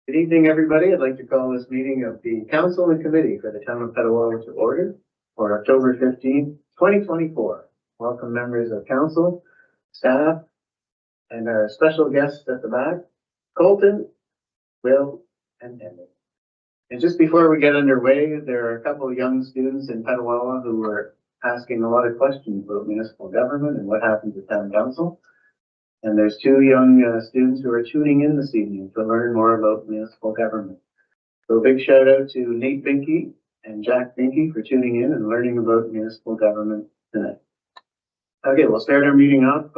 Good evening, everybody. I'd like to call this meeting of the Council and Committee for the Town of Petawawa to order for October 15th, 2024. Welcome members of council, staff, and our special guests at the back, Colton, Will, and Emily. And just before we get underway, there are a couple of young students in Petawawa who are asking a lot of questions about municipal government and what happens at town council. And there's two young students who are tuning in this evening to learn more about municipal government. So a big shout out to Nate Binky and Jack Binky for tuning in and learning about municipal government tonight. Okay, we'll start our meeting off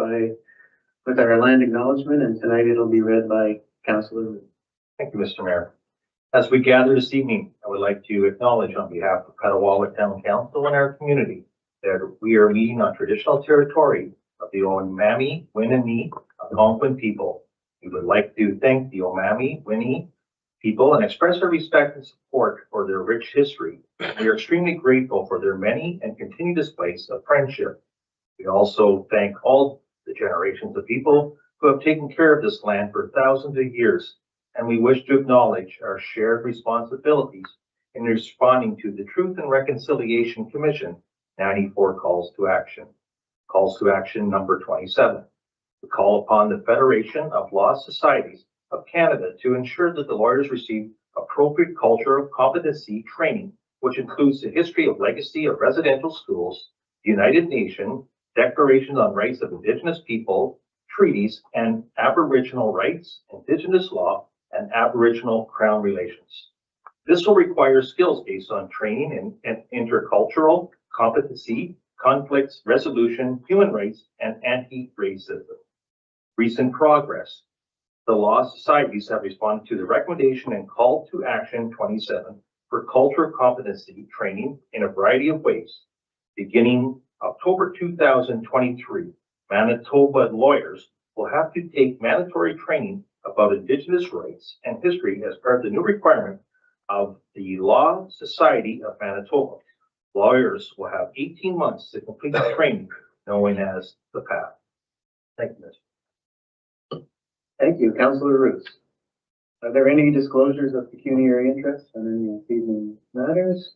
with our land acknowledgement, and tonight it'll be read by Councillor Root. Thank you, Mr. Mayor. As we gather this evening, I would like to acknowledge on behalf of Petawawa Town Council and our community that we are meeting on traditional territory of the Omami, Winnini, Algonquin people. We would like to thank the Omami, Winnini people and express our respect and support for their rich history. We are extremely grateful for their many and continued displays of friendship. We also thank all the generations of people who have taken care of this land for thousands of years, and we wish to acknowledge our shared responsibilities in responding to the Truth and Reconciliation Commission 94 calls to action. Calls to action number 27. We call upon the Federation of Law Societies of Canada to ensure that the lawyers receive appropriate cultural competency training, which includes the history of legacy of residential schools, the United Nations, declarations on rights of Indigenous people, treaties, and Aboriginal rights, Indigenous law, and Aboriginal Crown relations. This will require skills based on training in intercultural competency, conflicts resolution, human rights, and anti-racism. Recent progress. The law societies have responded to the recommendation and call to action 27 for cultural competency training in a variety of ways. Beginning October 2023, Manitoba lawyers will have to take mandatory training about Indigenous rights and history as part of the new requirement of the Law Society of Manitoba. Lawyers will have 18 months to complete the training known as the PATH. Thank you, Mr. Thank you, Councillor Root. Are there any disclosures of pecuniary interest on any of evening matters?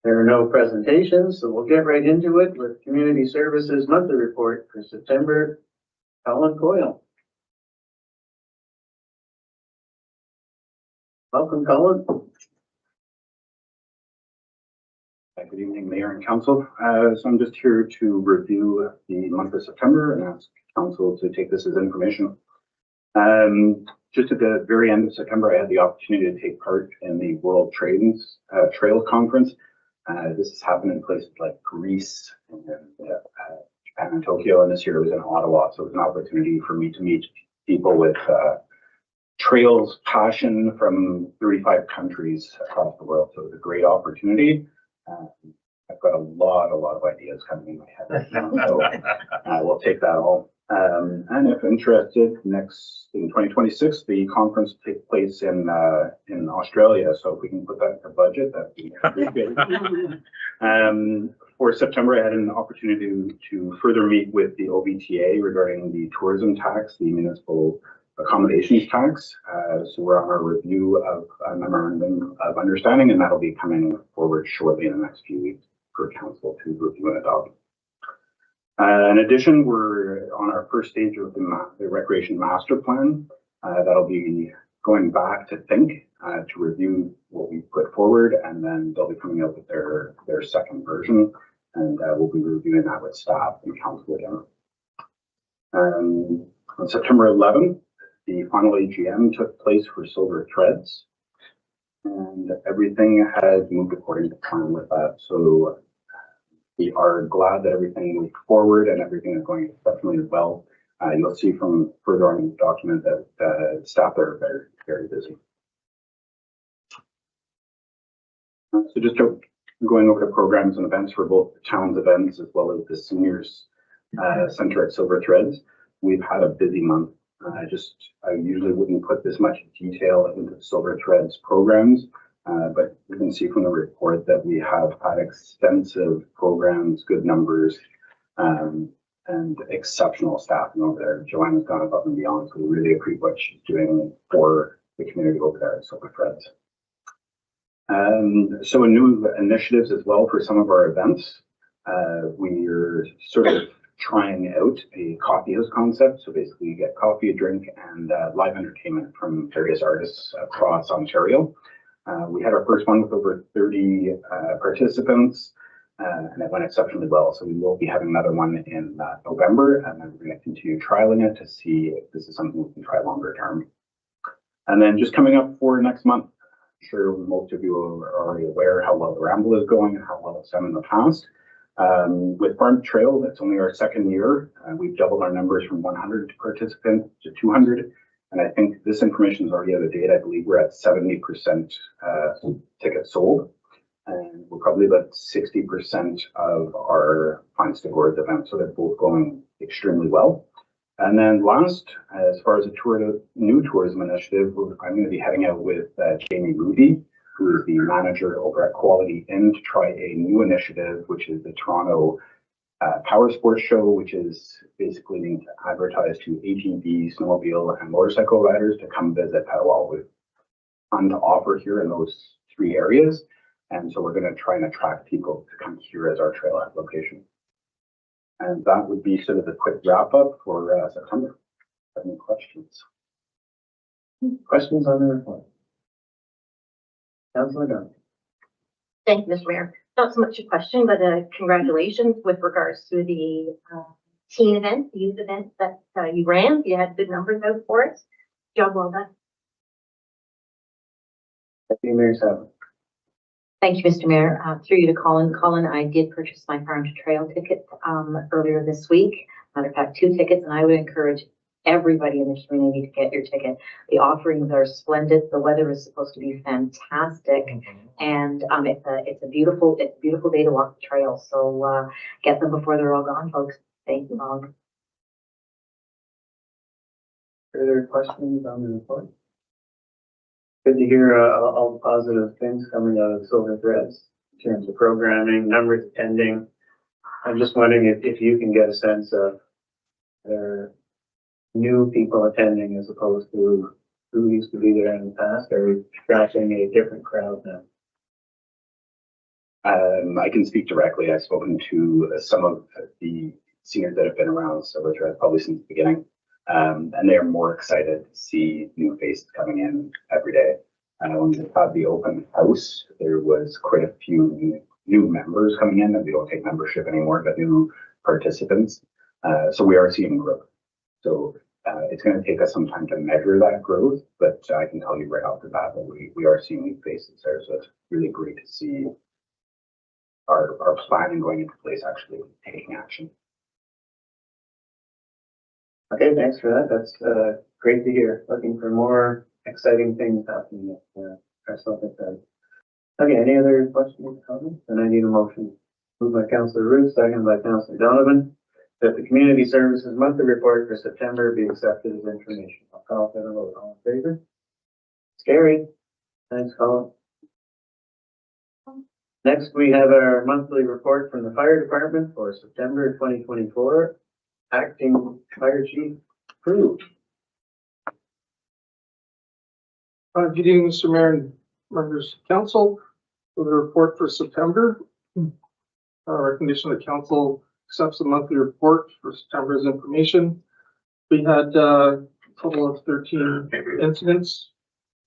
There are no presentations, so we'll get right into it with Community Services Monthly Report for September. Colin Coyle. Welcome, Colin. Good evening, Mayor and Council. So I'm just here to review the month of September and ask Council to take this as information. Just at the very end of September, I had the opportunity to take part in the World Trails Conference. This has happened in places like Greece and Japan and Tokyo, and this year it was in Ottawa. So it was an opportunity for me to meet people with trails passion from 35 countries across the world. So it was a great opportunity. I've got a lot of ideas coming in my head right now, so we'll take that all. And if interested, next in 2026, the conference will take place in Australia. So if we can put that in the budget, that'd be appreciated. For September, I had an opportunity to further meet with the OBTA regarding the tourism tax, the municipal accommodations tax. So we're on our review of a memorandum of understanding, and that'll be coming forward shortly in the next few weeks for council to review and adopt. In addition, we're on our first stage of the recreation master plan. That'll be going back to think to review what we put forward, and then they'll be coming out with their second version, and we'll be reviewing that with staff and council again. On September 11th, the final AGM took place for Silver Threads, and everything has moved according to plan with that. So we are glad that everything moved forward and everything is going exceptionally well. You'll see from further on in the document that staff are very, very busy. So just going over the programs and events for both the town's events as well as the seniors center at Silver Threads. We've had a busy month. I usually wouldn't put this much detail into Silver Threads programs, but you can see from the report that we have had extensive programs, good numbers, and exceptional staffing over there. Joanna's gone above and beyond, so we really appreciate what she's doing for the community over there. So my friends. So new initiatives as well for some of our events. We're sort of trying out a coffee house concept. So basically you get coffee, a drink, and live entertainment from various artists across Ontario. We had our first one with over 30 participants, and it went exceptionally well. So we will be having another one in November, and then we're going to continue trialing it to see if this is something we can try longer term. And then just coming up for next month, I'm sure most of you are already aware how well the Ramble is going and how well it's done in the past. With Farm Trail, that's only our second year. We've doubled our numbers from 100 participants to 200. And I think this information is already out of date. I believe we're at 70% tickets sold. And we're probably about 60% of our Finds to Gourds event. So they're both going extremely well. And then last, as far as a new tourism initiative, I'm going to be heading out with Jamie Ruby, who is the manager over at Quality Inn, to try a new initiative, which is the Toronto Power Sports Show, which is basically being advertised to ATV, snowmobile, and motorcycle riders to come visit Petawawa. With ton to offer here in those three areas. And so we're going to try and attract people to come here as our trailhead location. And that would be sort of a quick wrap up for September. Any questions? Questions on the report? Councilor Dunn. Thank you, Mr. Mayor. Not so much a question, but congratulations with regards to the teen event, the youth event that you ran. You had good numbers out for it. Job well done. Deputy Mayor Savage. Thank you, Mr. Mayor. Through you to Colin. Colin, I did purchase my Farm to Trail ticket earlier this week. Matter of fact, 2 tickets, and I would encourage everybody in the community to get your ticket. The offerings are splendid. The weather is supposed to be fantastic, and it's a beautiful day to walk the trail. So get them before they're all gone, folks. Thank you, all. Further questions on the report? Good to hear all positive things coming out of Silver Threads in terms of programming, numbers attending. I'm just wondering if you can get a sense of their new people attending as opposed to who used to be there in the past. Are we attracting a different crowd now? I can speak directly. I've spoken to some of the seniors that have been around Silver Threads probably since the beginning. And they're more excited to see new faces coming in every day. When we had the open house, there was quite a few new members coming in, and we don't take membership anymore, but new participants. So we are seeing growth. So it's going to take us some time to measure that growth, but I can tell you right off the bat that we are seeing new faces there. So it's really great to see our planning going into place actually taking action. Okay, thanks for that. That's great to hear. Looking for more exciting things happening at our Silver Threads. Okay, any other questions or comments? And I need a motion. Moved by Councillor Root, seconded by Councillor Donovan, that the Community Services Monthly Report for September be accepted as information. I'll call for the vote. All in favor? Scary. Thanks, Colin. Next, we have our monthly report from the Fire Department for September 2024. Acting Fire Chief Crew. Good evening, Mr. Mayor and members of council. For the report for September, recommendation the council accepts the monthly report for September's information. We had a total of 13 incidents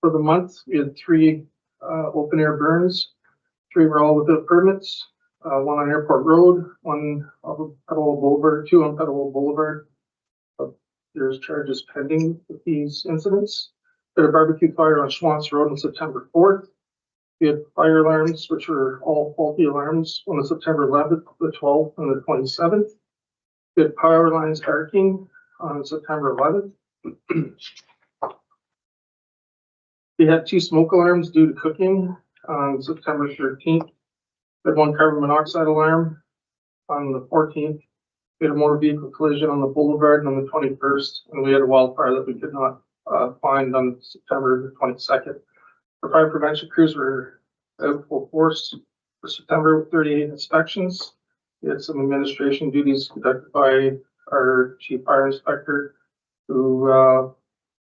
for the month. We had 3 open air burns. 3 were all without permits. 1 on Airport Road, 1 on Petawawa Boulevard, 2 on Petawawa Boulevard. There's charges pending with these incidents. We had a barbecue fire on Schwantz Road on September 4th. We had fire alarms, which were all faulty alarms, on the September 11th, the 12th, and the 27th. We had power lines arcing on September 11th. We had 2 smoke alarms due to cooking on September 13th. We had 1 carbon monoxide alarm on the 14th. We had a motor vehicle collision on the boulevard on the 21st, and we had a wildfire that we could not find on September 22nd. Our fire prevention crews were out full force for September with 38 inspections. We had some administration duties conducted by our chief fire inspector, who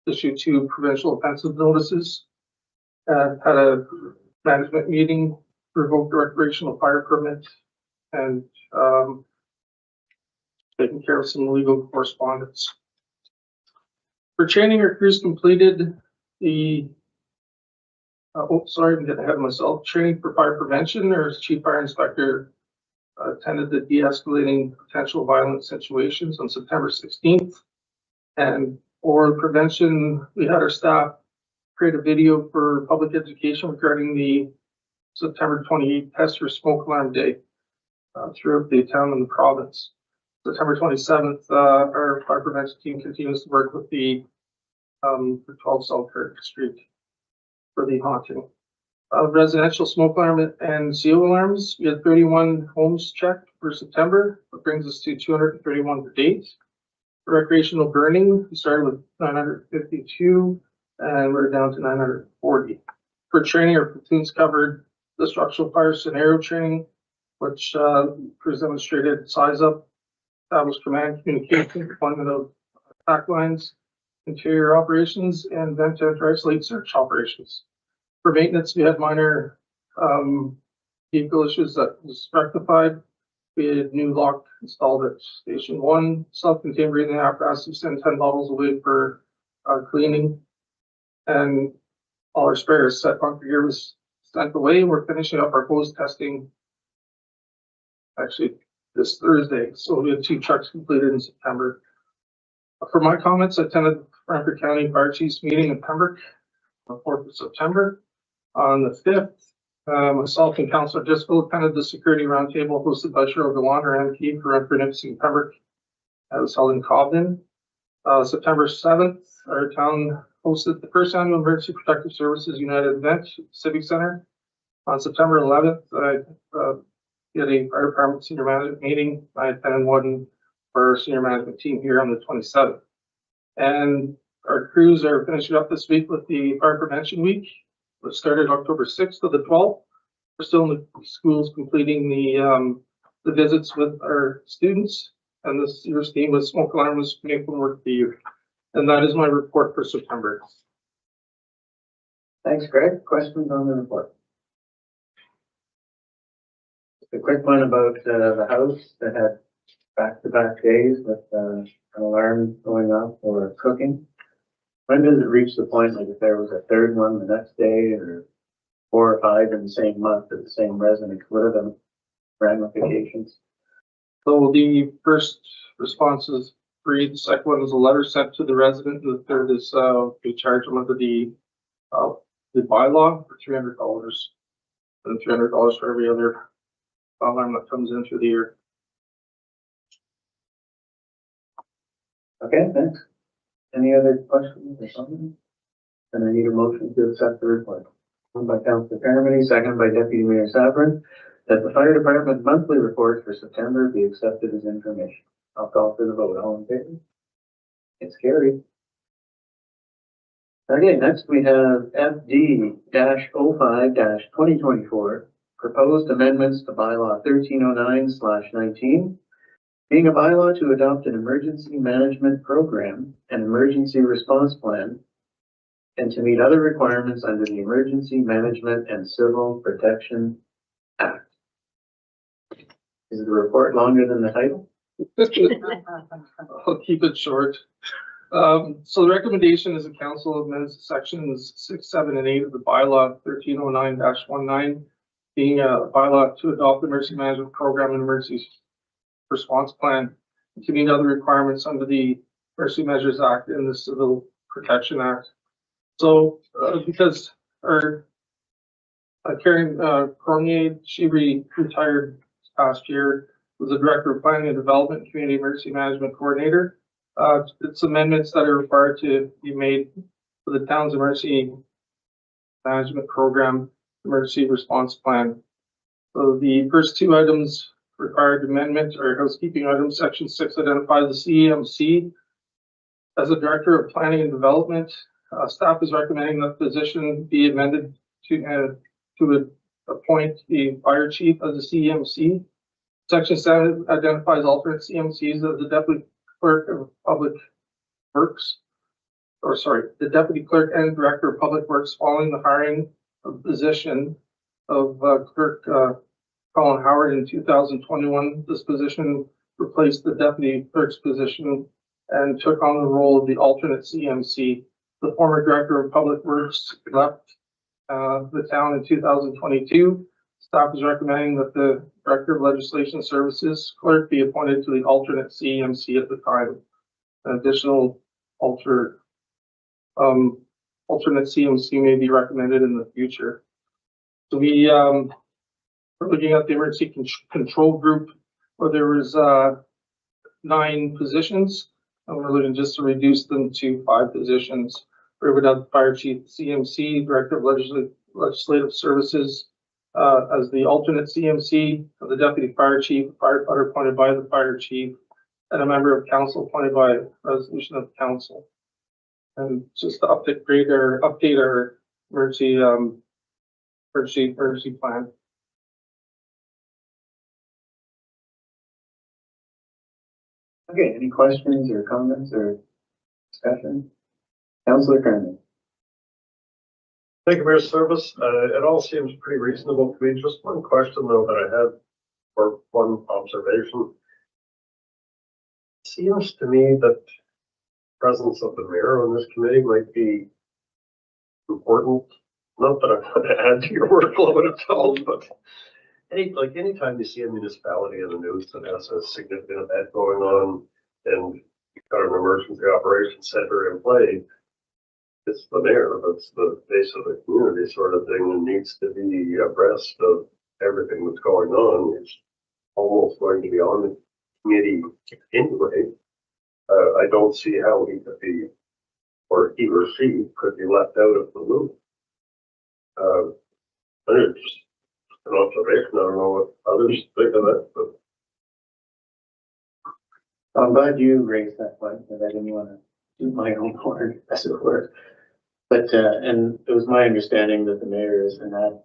issued 2 provincial offensive notices. Had a management meeting, revoked the recreational fire permit, and taking care of some legal correspondence. For training, our crews completed the I'm getting ahead of myself. Training for fire prevention. Our chief fire inspector attended the de-escalating potential violent situations on September 16th. And for prevention, we had our staff create a video for public education regarding the September 28th test for smoke alarm day throughout the town and the province. September 27th, our fire prevention team continues to work with the 12 South Kirk Street for the haunting. Residential smoke alarm and CO alarms, we had 31 homes checked for September. That brings us to 231 to date. For recreational burning, we started with 952 and we're down to 940. For training, our platoons covered the structural fire scenario training, which crews demonstrated size up, established command communication, deployment of attack lines, interior operations, and vent to isolate search operations. For maintenance, we had minor vehicle issues that was rectified. We had new lock installed at Station 1, self-contained breathing apparatus. We sent 10 bottles away for cleaning, and all our spares set bunker gear was sent away. We're finishing up our post testing actually this Thursday, so we had 2 trucks completed in September. For my comments, I attended the Brantford County Fire Chiefs meeting in Pembroke on the 4th of September. On the 5th, myself and Councillor Driscoll attended the security roundtable hosted by Cheryl Gawan, our MP for Brantford, Nipissing, Pembroke. That was held in Cobden. September 7th, our town hosted the first annual Emergency Protective Services United event at the Civic Center. On September 11th, we had a fire department senior management meeting. I attended one for our senior management team here on the 27th. And our crews are finishing up this week with the Fire Prevention Week, which started October 6th to the 12th. We're still in the schools completing the visits with our students. And this year's theme was smoke alarm was making work for you. And that is my report for September. Thanks, Greg. Questions on the report? A quick one about the house that had back-to-back days with an alarm going off for cooking. When does it reach the point, like if there was a third one the next day or 4 or 5 in the same month at the same residence, what are the ramifications? So the first response is free. The second one is a letter sent to the resident. And the third is we charge them under the bylaw for $300 and $300 for every other alarm that comes in through the year. Okay, thanks. Any other questions or something? And I need a motion to accept the report. One by Councillor Paramony, second by Deputy Mayor Sabrin, that the fire department monthly report for September be accepted as information. I'll call for the vote. All in favor? It's carried. Okay, next we have FD-05-2024, proposed amendments to bylaw 1309/19. Being a bylaw to adopt an emergency management program and emergency response plan, and to meet other requirements under the Emergency Management and Civil Protection Act. Is the report longer than the title? I'll keep it short. So the recommendation is the council amends sections 6, 7, and 8 of the bylaw 1309-19, being a bylaw to adopt the emergency management program and emergency response plan to meet other requirements under the Emergency Measures Act and the Civil Protection Act. So because our Karen Cormier, she retired past year, was the Director of Planning and Development and Community Emergency Management Coordinator. It's amendments that are required to be made for the town's emergency management program, emergency response plan. So the first 2 items required amendment are housekeeping items. Section 6 identifies the CEMC as a Director of Planning and Development. Staff is recommending that the position be amended to appoint the fire chief as a CEMC. Section 7 identifies alternate CMCs as the Deputy Clerk of Public Works. the deputy clerk and director of public works following the hiring of the position of clerk Colin Howard in 2021. This position replaced the deputy clerk's position and took on the role of the alternate CMC. The former director of public works left the town in 2022. Staff is recommending that the director of legislation services clerk be appointed to the alternate CMC at the time. An additional alternate CMC may be recommended in the future. So we're looking at the emergency control group where there was 9 positions, and we're looking just to reduce them to 5 positions. We would have the fire chief, CMC, director of legislative services as the alternate CMC, the deputy fire chief, firefighter appointed by the fire chief, and a member of council appointed by resolution of council. And just to update our emergency plan. Okay, any questions or comments or discussion? Councillor Kernan. Thank you for your service. It all seems pretty reasonable to me. Just one question though that I had, or one observation. It seems to me that presence of the mayor on this committee might be important. Not that I'm going to add to your workload at all, but anytime you see a municipality in the news that has a significant event going on and you've got an emergency operations center in play, it's the mayor that's the face of the community sort of thing and needs to be abreast of everything that's going on. He's almost going to be on the committee anyway. I don't see how he could be, or he or she could be left out of the loop. It's just an observation. I don't know what others think of that, but I'm glad you raised that point, because I didn't want to do my own horn, as it were. But, and it was my understanding that the mayor is a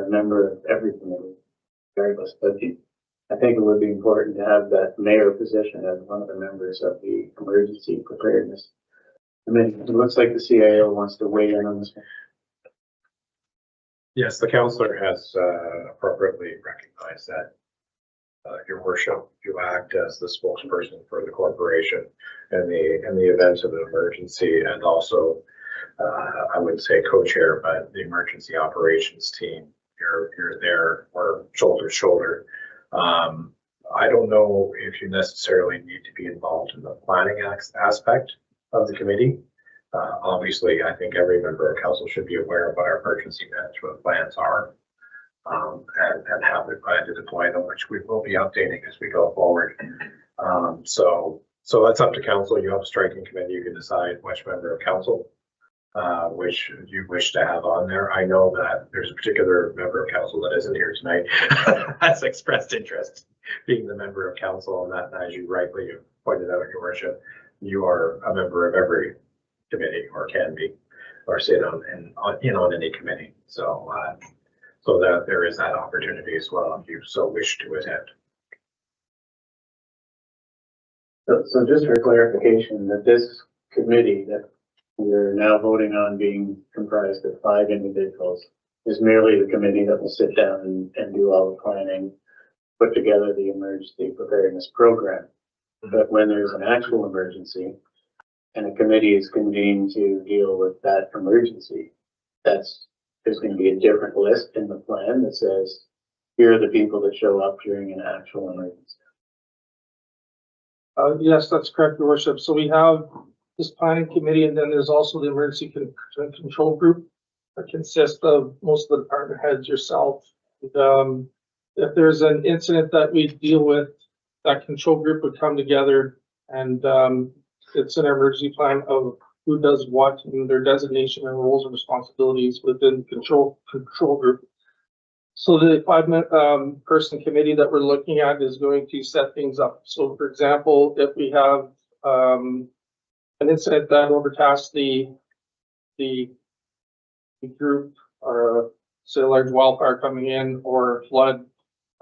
member of every committee, regardless. But I think it would be important to have that mayor position as one of the members of the emergency preparedness committee. It looks like the CIO wants to weigh in on this one. Yes, the councillor has appropriately recognized that, Your Worship, you act as the spokesperson for the corporation in the event of an emergency, and also, I wouldn't say co-chair, but the emergency operations team. You're there, or shoulder to shoulder. I don't know if you necessarily need to be involved in the planning aspect of the committee. Obviously, I think every member of council should be aware of what our emergency management plans are, and how we plan to deploy them, which we will be updating as we go forward. So that's up to council. You have a striking committee. You can decide which member of council which you wish to have on there. I know that there's a particular member of council that isn't here tonight has expressed interest being the member of council, and that, as you rightly pointed out, Your Worship, you are a member of every committee, or can be, or sit on any committee. So that there is that opportunity as well if you so wish to attend. So just for clarification, that this committee that we're now voting on being comprised of 5 individuals is merely the committee that will sit down and do all the planning, put together the emergency preparedness program. But when there's an actual emergency and a committee is convened to deal with that emergency, there's going to be a different list in the plan that says, here are the people that show up during an actual emergency. Yes, that's correct, Your Worship. So we have this planning committee, and then there's also the emergency control group that consists of most of the department heads, yourself. If there's an incident that we deal with, that control group would come together, and it's an emergency plan of who does what and their designation and roles and responsibilities within control group. So the 5-person committee that we're looking at is going to set things up. So for example, if we have an incident that overtasks the group, or say a large wildfire coming in or flood,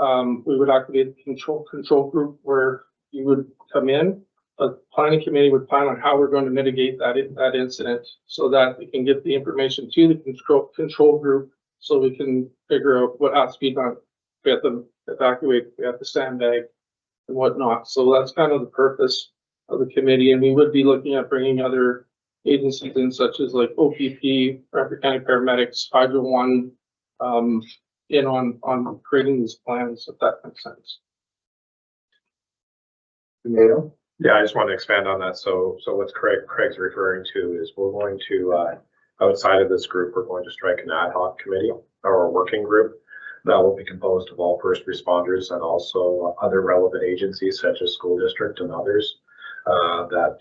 we would activate the control group where you would come in a planning committee would plan on how we're going to mitigate that incident so that we can get the information to the control group so we can figure out what has to be done. We have to evacuate, we have to sandbag and whatnot. So that's kind of the purpose of the committee. And we would be looking at bringing other agencies in such as like OPP, Rapid County Paramedics, Hydro One, in on creating these plans, if that makes sense. Tomato? Yeah, I just want to expand on that. So what Craig's referring to is we're going to, outside of this group, we're going to strike an ad hoc committee or a working group that will be composed of all first responders and also other relevant agencies such as school district and others, that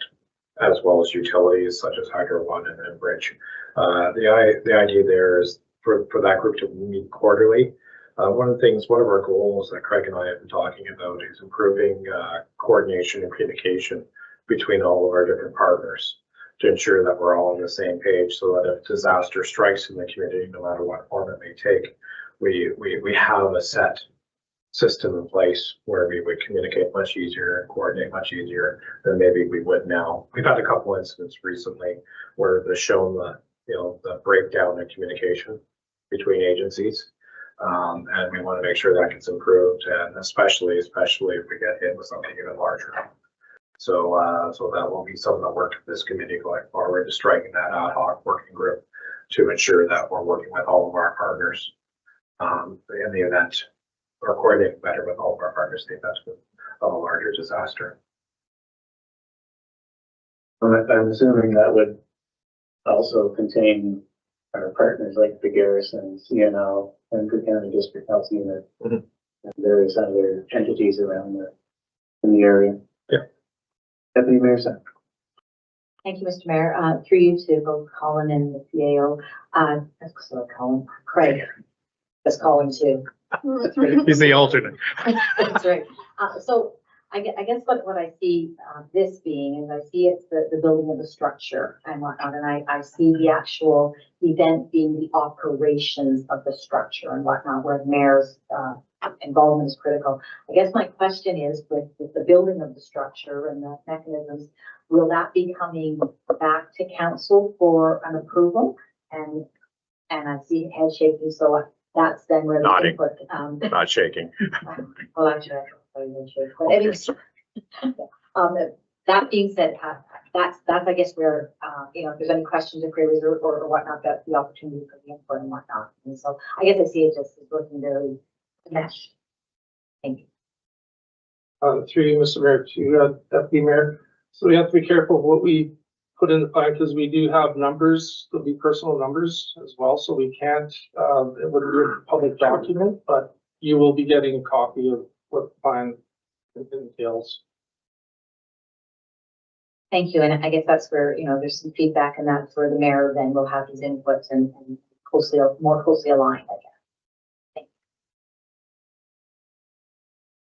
as well as utilities such as Hydro One and Bridge. The idea there is for that group to meet quarterly. One of our goals that Craig and I have been talking about is improving coordination and communication between all of our different partners to ensure that we're all on the same page so that if disaster strikes in the community, no matter what form it may take, we have a set system in place where we would communicate much easier and coordinate much easier than maybe we would now. We've had a couple incidents recently where they've shown the breakdown in communication between agencies. And we want to make sure that gets improved, and especially if we get hit with something even larger. So that will be some of the work of this committee going forward, is striking that ad hoc working group to ensure that we're working with all of our partners in the event, or coordinating better with all of our partners in the event of a larger disaster. I'm assuming that would also contain our partners like the Garrison, CNL, Vancouver County District Health Unit, and various other entities around in the area. Yeah. Deputy Mayor Sen. Thank you, Mr. Mayor. Through you to both Colin and the CAO. Craig. That's Colin too. He's the alternate. That's right. So I guess what I see this being is I see it's the building of the structure and whatnot, and I see the actual event being the operations of the structure and whatnot, where the mayor's involvement is critical. I guess my question is with the building of the structure and the mechanisms, will that be coming back to council for an approval? And I see head shaking, so that's then where the Nodding. input. Not shaking. Well, actually, I don't shake. But anyways, that being said, that's I guess where if there's any questions or queries or whatnot, that's the opportunity for the input and whatnot. And so I guess I see it just as working very meshed. Thank you. Through you, Mr. Mayor, to Deputy Mayor. So we have to be careful of what we put in the plan because we do have numbers, there'll be personal numbers as well. So we can't, it would be a public document, but you will be getting a copy of what the plan entails. Thank you. And I guess that's where, there's some feedback and that's where the mayor then will have his inputs and more closely aligned, I guess. Thank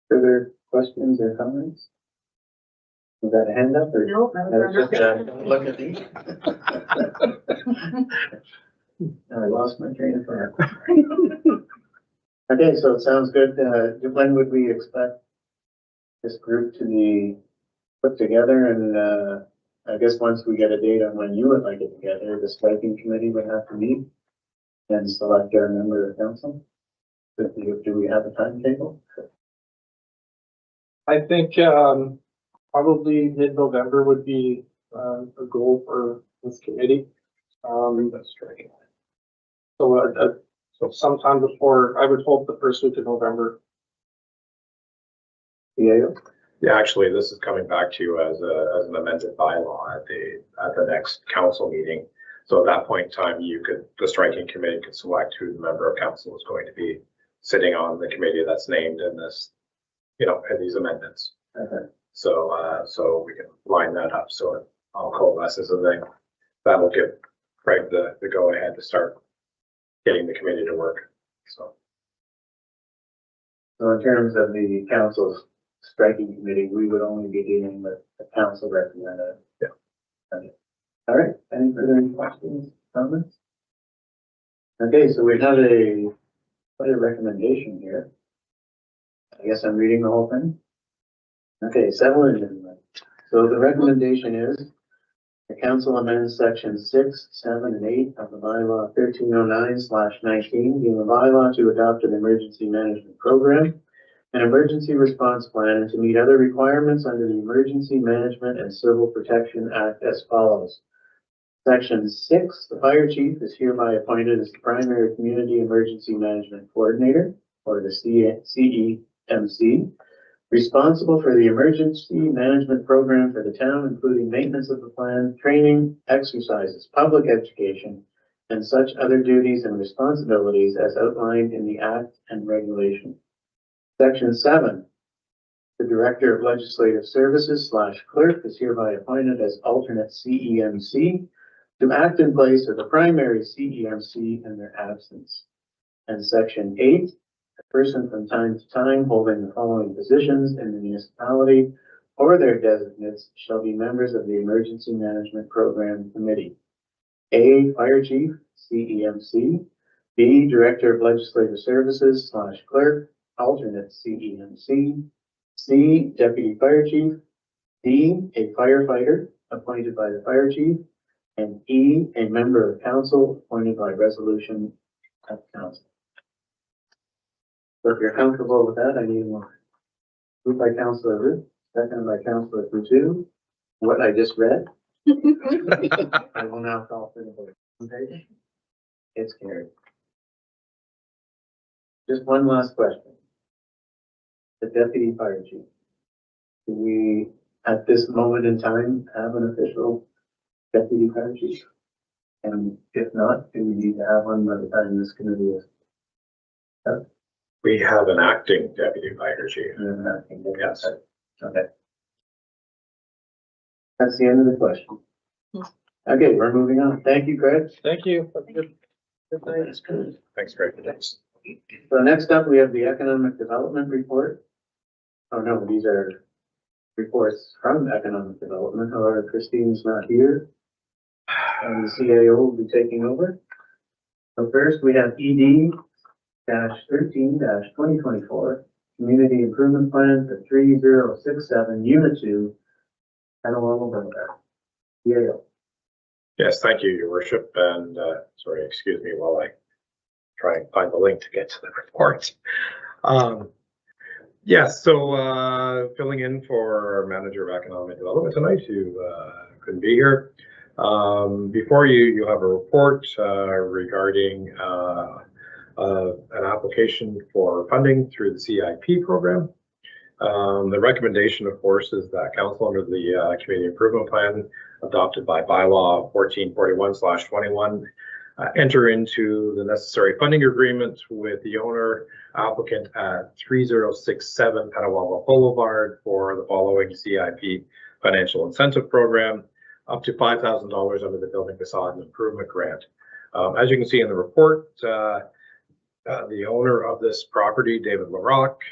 you. Further questions or comments? Was that a hand up or? No, That was just look at these. I lost my train of thought. Okay, so it sounds good. When would we expect this group to be put together? And I guess once we get a date on when you would like it together, the striking committee would have to meet and select their member of council. Do we have a timetable? I think probably mid-November would be a goal for this committee. That's striking. So sometime before, I would hope the first week of November. Yeah. Yeah, actually, this is coming back to you as an amended bylaw at the next council meeting. So at that point in time, the striking committee could select who the member of council is going to be sitting on the committee that's named in this, in these amendments. Okay. So we can line that up. So I'll coalesce as a thing. That'll give Craig the go ahead to start getting the committee to work. So So in terms of the council's striking committee, we would only be dealing with the council representative. Yeah. Okay. All right. Any further questions, comments? Okay, so we have quite a recommendation here. I guess I'm reading the whole thing. Okay, 7. So the recommendation is the council amends section 6, 7, and 8 of the bylaw 1309/19, being a bylaw to adopt an emergency management program, an emergency response plan, and to meet other requirements under the Emergency Management and Civil Protection Act as follows. Section 6, the fire chief is hereby appointed as the primary community emergency management coordinator, or the CEMC, responsible for the emergency management program for the town, including maintenance of the plan, training, exercises, public education, and such other duties and responsibilities as outlined in the Act and regulation. Section 7, the Director of Legislative Services / clerk is hereby appointed as alternate CEMC to act in place of the primary CEMC in their absence. And Section 8, a person from time to time holding the following positions in the municipality or their designates shall be members of the Emergency Management Program Committee. A, Fire Chief, CEMC. B, Director of Legislative Services / clerk, alternate CEMC. C, Deputy Fire Chief. D, a firefighter appointed by the Fire Chief. And E, a member of council appointed by resolution of council. So if you're comfortable with that, I need more. Moved by Councillor Root, seconded by Councillor Coutu. What I just read. I will now call for the vote. Okay. It's carried. Just one last question. The deputy fire chief. Do we, at this moment in time, have an official deputy fire chief? And if not, do we need to have one by the time this committee is? We have an acting deputy fire chief. Yes. Okay. That's the end of the question. Okay, we're moving on. Thank you, Craig. Thank you. That's good. Thanks, Greg. So next up, we have the economic development report. Oh no, these are reports from economic development. However, Christine's not here. And the CAO will be taking over. So first we have ED-13-2024, Community Improvement Plan for 3067, Unit 2, Petawawa Boulevard. CAO. Yes, thank you, Your Worship, and sorry, excuse me while I try and find the link to get to the report. Yes, so filling in for our Manager of Economic Development tonight, who couldn't be here. Before you have a report regarding an application for funding through the CIP program. The recommendation, of course, is that council under the Community Improvement Plan adopted by bylaw 1441/21 enter into the necessary funding agreement with the owner applicant at 3067 Petawawa Boulevard for the following CIP financial incentive program, up to $5,000 under the Building Facade Improvement Grant. As you can see in the report, the owner of this property, David LaRock,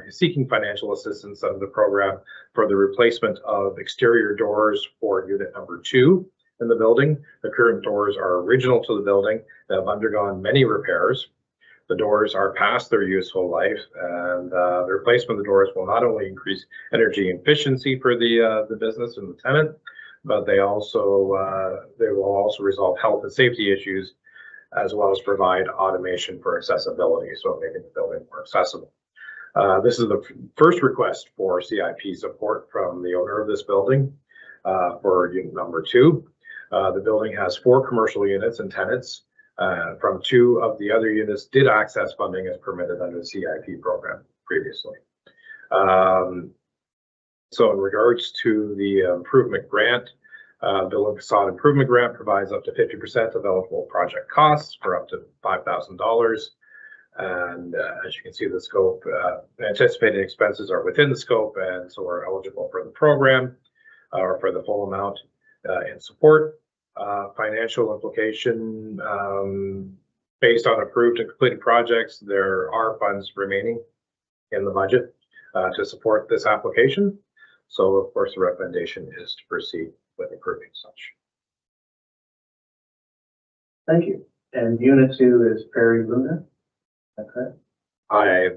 is seeking financial assistance under the program for the replacement of exterior doors for unit number 2 in the building. The current doors are original to the building. They have undergone many repairs. The doors are past their useful life, and the replacement of the doors will not only increase energy efficiency for the business and the tenant, but they will also resolve health and safety issues, as well as provide automation for accessibility, so making the building more accessible. This is the first request for CIP support from the owner of this building for unit number 2. The building has 4 commercial units and tenants. From 2 of the other units did access funding as permitted under the CIP program previously. So in regards to the improvement grant, Building Facade Improvement Grant provides up to 50% of eligible project costs for up to $5,000. And as you can see, the scope, anticipated expenses are within the scope, and so are eligible for the program or for the full amount in support. Financial implication, based on approved and completed projects, there are funds remaining in the budget to support this application. So of course, the recommendation is to proceed with approving such. Thank you. And unit 2 is Prairie Luna. Is that correct?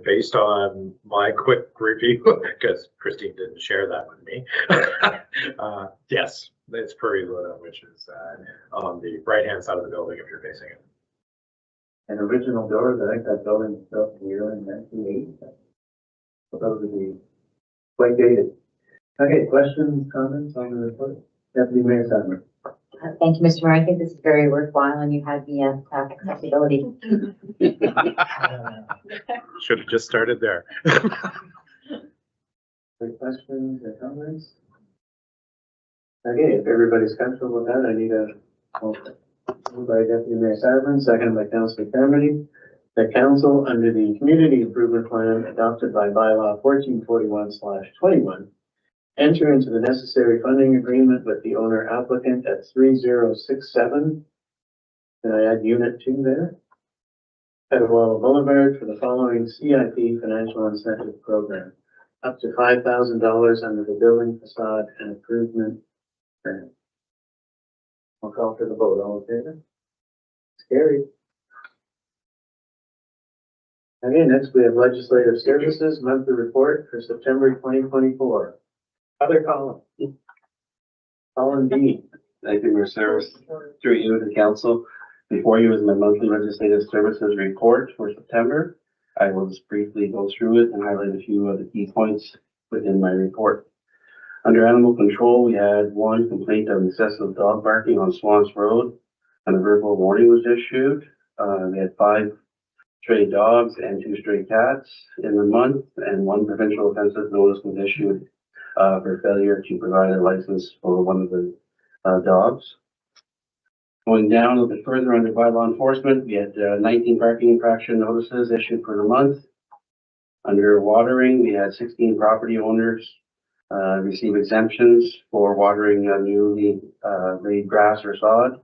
Based on my quick review, because Christine didn't share that with me. Yes, it's Prairie Luna, which is on the right-hand side of the building if you're facing it. And original doors, I think that building was built in the early 1980s. So those would be quite dated. Okay, questions, comments on the report? Deputy Mayor Sadler. Thank you, Mr. Mayor. I think this is very worthwhile, and you had me at accessibility. Should have just started there. Any questions or comments? Okay, if everybody's comfortable with that, I need a motion. Moved by Deputy Mayor Sadler, seconded by Councilor Carmody. The council, under the community improvement plan adopted by bylaw 1441/21, enter into the necessary funding agreement with the owner applicant at 3067. Can I add unit 2 there? Petawawa Boulevard for the following CIP financial incentive program. Up to $5,000 under the building facade and improvement grant. I'll call for the vote. All in favor? It's carried. Okay, next we have legislative services monthly report for September 2024. Other column. Column B. Thank you, Mayor Service. Through you to council. Before you is my monthly legislative services report for September. I will just briefly go through it and highlight a few of the key points within my report. Under animal control, we had one complaint of excessive dog barking on Swans Road, and a verbal warning was issued. We had 5 stray dogs and 2 stray cats in the month, and 1 provincial offensive notice was issued for failure to provide a license for one of the dogs. Going down a bit further under bylaw enforcement, we had 19 parking infraction notices issued for the month. Under watering, we had 16 property owners receive exemptions for watering newly laid grass or sod.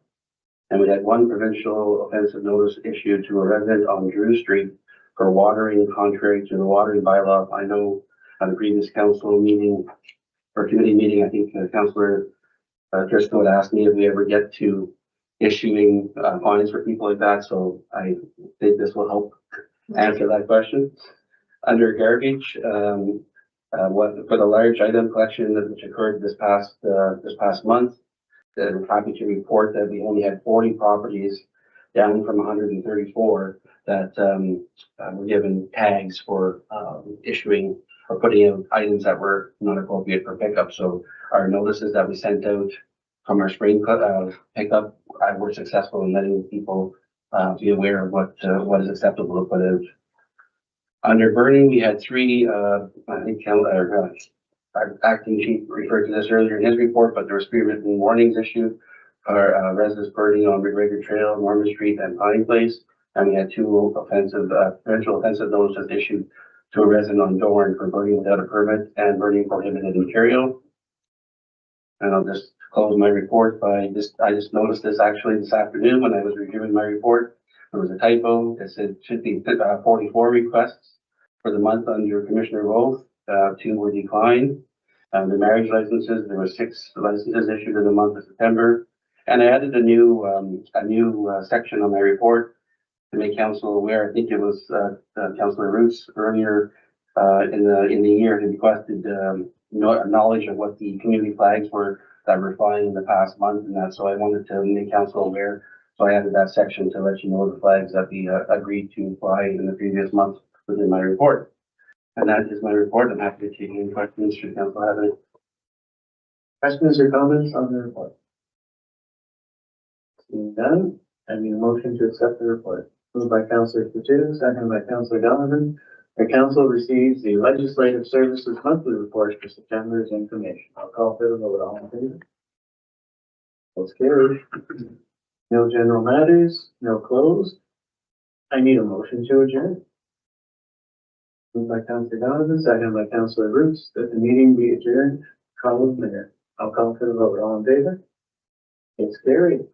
And we had 1 provincial offensive notice issued to a resident on Drew Street for watering contrary to the watering bylaw. I know at a previous council meeting or committee meeting, I think Councillor Driscoll had asked me if we ever get to issuing fines for people like that. So I think this will help answer that question. Under garbage, for the large item collection which occurred this past month, I'm happy to report that we only had 40 properties, down from 134, that were given tags for issuing or putting in items that were not appropriate for pickup. So our notices that we sent out from our spring pickup were successful in letting people be aware of what is acceptable to put out. Under burning, we had 3, I think our acting chief referred to this earlier in his report, but there were 3 written warnings issued for residents burning on McGregor Trail, Norman Street, and Pine Place. And we had 2 potential offensive notices issued to a resident on Dorn for burning without a permit and burning prohibited material. And I'll just close my report by I just noticed this actually this afternoon when I was reviewing my report. There was a typo. It said it should be 44 requests for the month under Commissioner Wolf. 2 were declined. The marriage licenses, there were 6 licenses issued in the month of September. And I added a new section on my report to make council aware. I think it was Councillor Roots earlier in the year who requested knowledge of what the community flags were that were flying in the past month and that. So I wanted to make council aware. So I added that section to let you know the flags that we agreed to fly in the previous month within my report. And that is my report. I'm happy to take any questions should council have any. Questions or comments on the report? Seeing none, I need a motion to accept the report. Moved by Councillor Coutu, seconded by Councillor Donovan. The council receives the legislative services monthly report for September's information. I'll call for the vote. All in favor? Votes carried. No general matters, no closed. I need a motion to adjourn. Moved by Councillor Donovan, seconded by Councillor Roots, that the meeting be adjourned. Call of the mayor. I'll call for the vote. All in favor? It's carried.